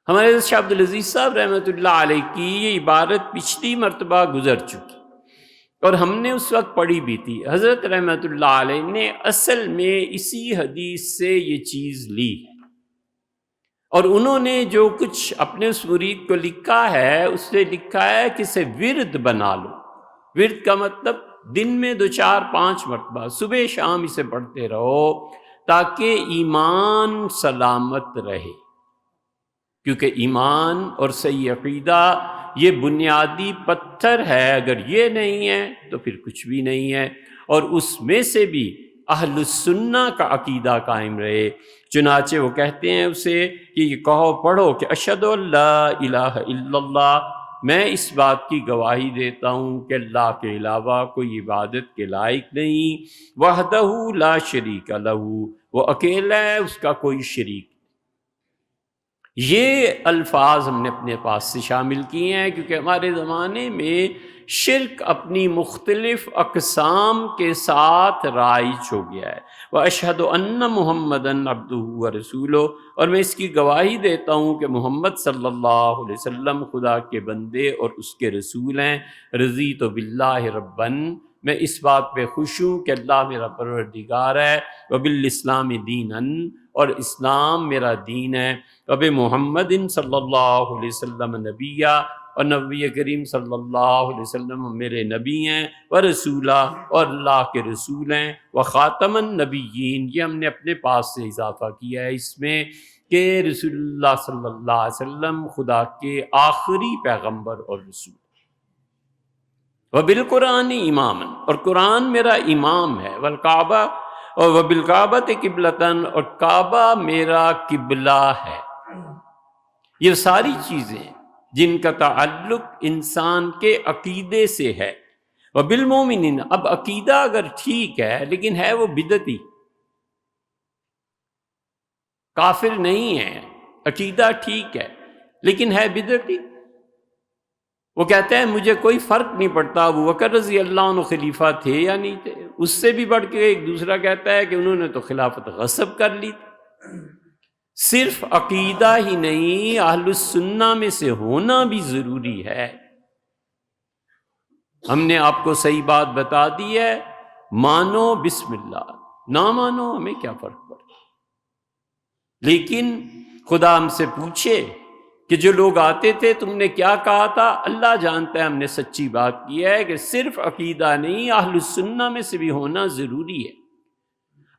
ہمارے حضرت شاہ عبدالعزیز صاحب رحمۃ اللہ علیہ کی یہ عبارت پچھلی مرتبہ گزر چکی اور ہم نے اس وقت پڑھی بھی تھی۔ حضرت رحمۃ اللہ علیہ نے اصل میں اسی حدیث سے یہ چیز لی اور انہوں نے جو کچھ اپنے اس مرید کو لکھا ہے اس سے لکھا ہے کہ اسے ورد بنا لو۔ ورد کا مطلب دن میں 2-4-5 مرتبہ صبح شام اسے پڑھتے رہو تاکہ ایمان سلامت رہے، کیونکہ ایمان اور صحیح عقیدہ یہ بنیادی پتھر ہے، اگر یہ نہیں ہے تو پھر کچھ بھی نہیں ہے، اور اس میں سے بھی اہل السنہ کا عقیدہ قائم رہے۔ چنانچہ وہ کہتے ہیں اسے کہ یہ کہو پڑھو کہ اشہد ان لا الہ الا اللہ، میں اس بات کی گواہی دیتا ہوں کہ اللہ کے علاوہ کوئی عبادت کے لائق نہیں، وحدہ لا شریک لہ، وہ اکیلا ہے، اس کا کوئی شریک۔ یہ الفاظ ہم نے اپنے پاس سے شامل کیے ہیں کیونکہ ہمارے زمانے میں شرک اپنی مختلف اقسام کے ساتھ رائج ہو گیا ہے۔ وَأَشْهَدُ أَنَّ مُحَمَّدًا عَبْدُهُ وَرَسُولُهُ، اور میں اس کی گواہی دیتا ہوں کہ محمد صلی اللہ علیہ وسلم خدا کے بندے اور اس کے رسول ہیں۔ رضیت باللہ ربًا، میں اس بات پہ خوش ہوں کہ اللہ میرا پروردگار ہے، وبالاسلام دینًا، اور اسلام میرا دین ہے، وب محمد صلی اللہ علیہ وسلم نبیہ، اور نبی کریم صلی اللہ علیہ وسلم میرے نبی ہیں، ورسولہ، اور اللہ کے رسول ہیں، وخاتم النبیین، یہ ہم نے اپنے پاس سے اضافہ کیا ہے اس میں کہ رسول اللہ صلی اللہ علیہ وسلم خدا کے آخری پیغمبر اور رسول۔ وبالقرآن اماما، اور قرآن میرا امام ہے، والکعبہ، اور وبالکعبۃ قبلۃً، اور کعبہ میرا قبلہ ہے۔ یہ ساری چیزیں جن کا تعلق انسان کے عقیدے سے ہے۔ وبالمؤمنین، اب عقیدہ اگر ٹھیک ہے لیکن ہے وہ بدعتی، کافر نہیں ہے، عقیدہ ٹھیک ہے لیکن ہے بدعتی، وہ کہتا ہے مجھے کوئی فرق نہیں پڑتا ابو بکر رضی اللہ عنہ خلیفہ تھے یا نہیں تھے، اس سے بھی بڑھ کے ایک دوسرا کہتا ہے کہ انہوں نے تو خلافت غصب کر لی تھی۔ صرف عقیدہ ہی نہیں، اہل السنہ میں سے ہونا بھی ضروری ہے۔ ہم نے آپ کو صحیح بات بتا دی ہے، مانو بسم اللہ، نہ مانو ہمیں کیا فرق پڑتا، لیکن خدا ہم سے پوچھے کہ جو لوگ آتے تھے تم نے کیا کہا تھا، اللہ جانتا ہے ہم نے سچی بات کی ہے کہ صرف عقیدہ نہیں، اہل السنہ میں سے بھی ہونا ضروری ہے۔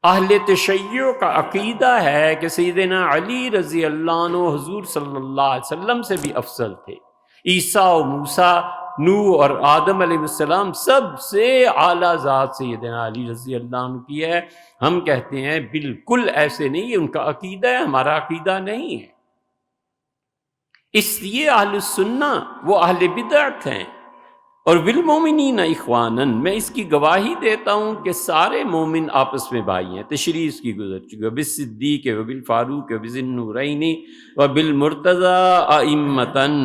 اہل تشیع کا عقیدہ ہے کہ سیدنا علی رضی اللہ عنہ حضور صلی اللہ علیہ وسلم سے بھی افضل تھے، عیسیٰ و موسیٰ، نوح اور آدم علیہ السلام سب سے اعلیٰ ذات سیدنا علی رضی اللہ عنہ کی ہے۔ ہم کہتے ہیں بالکل ایسے نہیں، ان کا عقیدہ ہے، ہمارا عقیدہ نہیں ہے۔ اس لیے اہل السنہ وہ اہل بدعت ہیں۔ اور بالمومنین اخوانا، میں اس کی گواہی دیتا ہوں کہ سارے مومن آپس میں بھائی ہیں، تشریح اس کی گزر چکی ہے، بالصدیق وبالفاروق وبذی النورین وبالمرتضی ائمۃً،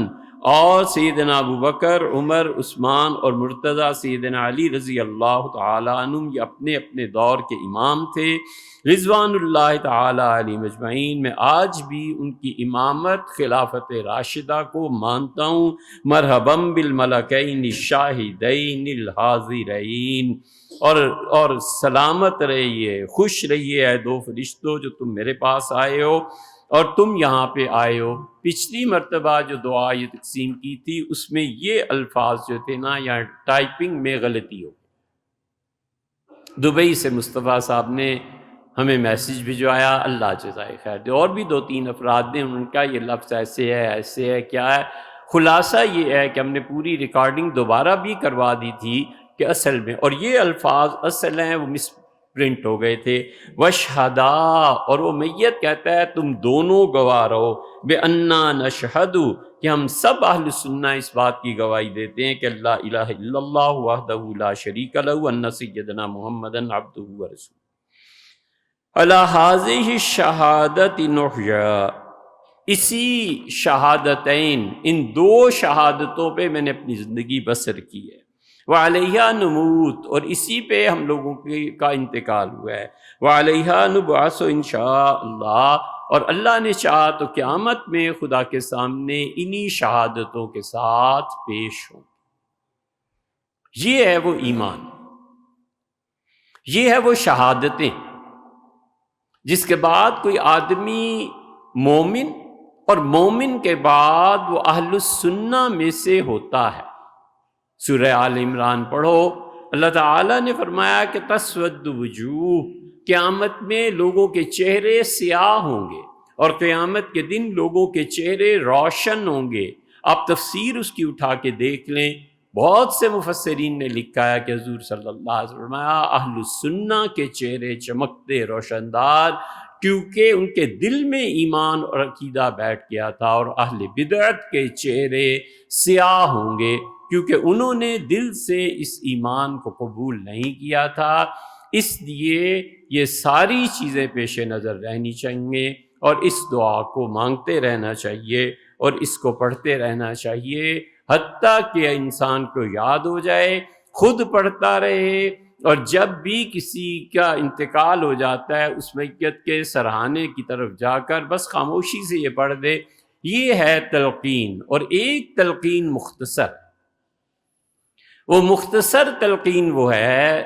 اور سیدنا ابو بکر، عمر، عثمان اور مرتضیٰ سیدنا علی رضی اللہ تعالی عنہم یہ اپنے اپنے دور کے امام تھے، رضوان اللہ تعالی علیہم اجمعین۔ میں آج بھی ان کی امامت خلافت راشدہ کو مانتا ہوں۔ مرحباً بالملکین الشاہدین الحاضرین، اور سلامت رہیے، خوش رہیے اے دو فرشتوں جو تم میرے پاس آئے ہو اور تم یہاں پہ آئے ہو۔ پچھلی مرتبہ جو دعا یہ تقسیم کی تھی اس میں یہ الفاظ جو تھے نا، یہاں ٹائپنگ میں غلطی ہو۔ دبئی سے مصطفیٰ صاحب نے ہمیں میسج بھجوایا، اللہ جزائے خیر دے، اور بھی 2-3 افراد نے ان کا یہ لفظ ایسے ہے ایسے ہے کیا ہے۔ خلاصہ یہ ہے کہ ہم نے پوری ریکارڈنگ دوبارہ بھی کروا دی تھی کہ اصل میں، اور یہ الفاظ اصل ہیں وہ مس پرنٹ ہو گئے تھے، وشہدا، اور وہ میت کہتا ہے تم دونوں گواہ رہو، بے انا نشہد، کہ ہم سب اہل سنہ اس بات کی گواہی دیتے ہیں کہ اللہ الہ الا اللہ وحدہ لا شریک لہ، ان سیدنا محمدً عبدہ ورسولہ۔ علی ہذہ الشہادۃ نحیا، اسی شہادتین، ان 2 شہادتوں پہ میں نے اپنی زندگی بسر کی ہے۔ وعلیہا نموت، اور اسی پہ ہم لوگوں کا انتقال ہوا ہے، وعلیہا نبعث انشاء اللہ، اور اللہ نے چاہا تو قیامت میں خدا کے سامنے انہی شہادتوں کے ساتھ پیش ہوں۔ یہ ہے وہ ایمان، یہ ہے وہ شہادتیں جس کے بعد کوئی آدمی مومن، اور مومن کے بعد وہ اہل السنہ میں سے ہوتا ہے۔ سورہ آل عمران پڑھو، اللہ تعالیٰ نے فرمایا کہ تسود وجوہ، قیامت میں لوگوں کے چہرے سیاہ ہوں گے، اور قیامت کے دن لوگوں کے چہرے روشن ہوں گے۔ آپ تفسیر اس کی اٹھا کے دیکھ لیں، بہت سے مفسرین نے لکھا ہے کہ حضور صلی اللہ علیہ وسلم فرمایا اہل السنہ کے چہرے چمکتے روشندار، کیونکہ ان کے دل میں ایمان اور عقیدہ بیٹھ گیا تھا، اور اہل بدعت کے چہرے سیاہ ہوں گے کیونکہ انہوں نے دل سے اس ایمان کو قبول نہیں کیا تھا۔ اس لیے یہ ساری چیزیں پیش نظر رہنی چاہیے، اور اس دعا کو مانگتے رہنا چاہیے، اور اس کو پڑھتے رہنا چاہیے، حتیٰ کہ انسان کو یاد ہو جائے، خود پڑھتا رہے، اور جب بھی کسی کا انتقال ہو جاتا ہے اس میت کے سرہانے کی طرف جا کر بس خاموشی سے یہ پڑھ دے۔ یہ ہے تلقین، اور ایک تلقین مختصر، وہ مختصر تلقین وہ ہے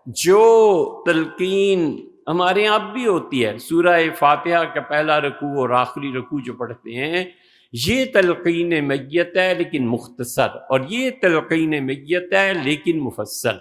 جو تلقین ہمارے یہاں اب بھی ہوتی ہے، سورہ فاتحہ کا پہلا رکوع اور آخری رکوع جو پڑھتے ہیں، یہ تلقین میت ہے لیکن مختصر، اور یہ تلقین میت ہے لیکن مفصل۔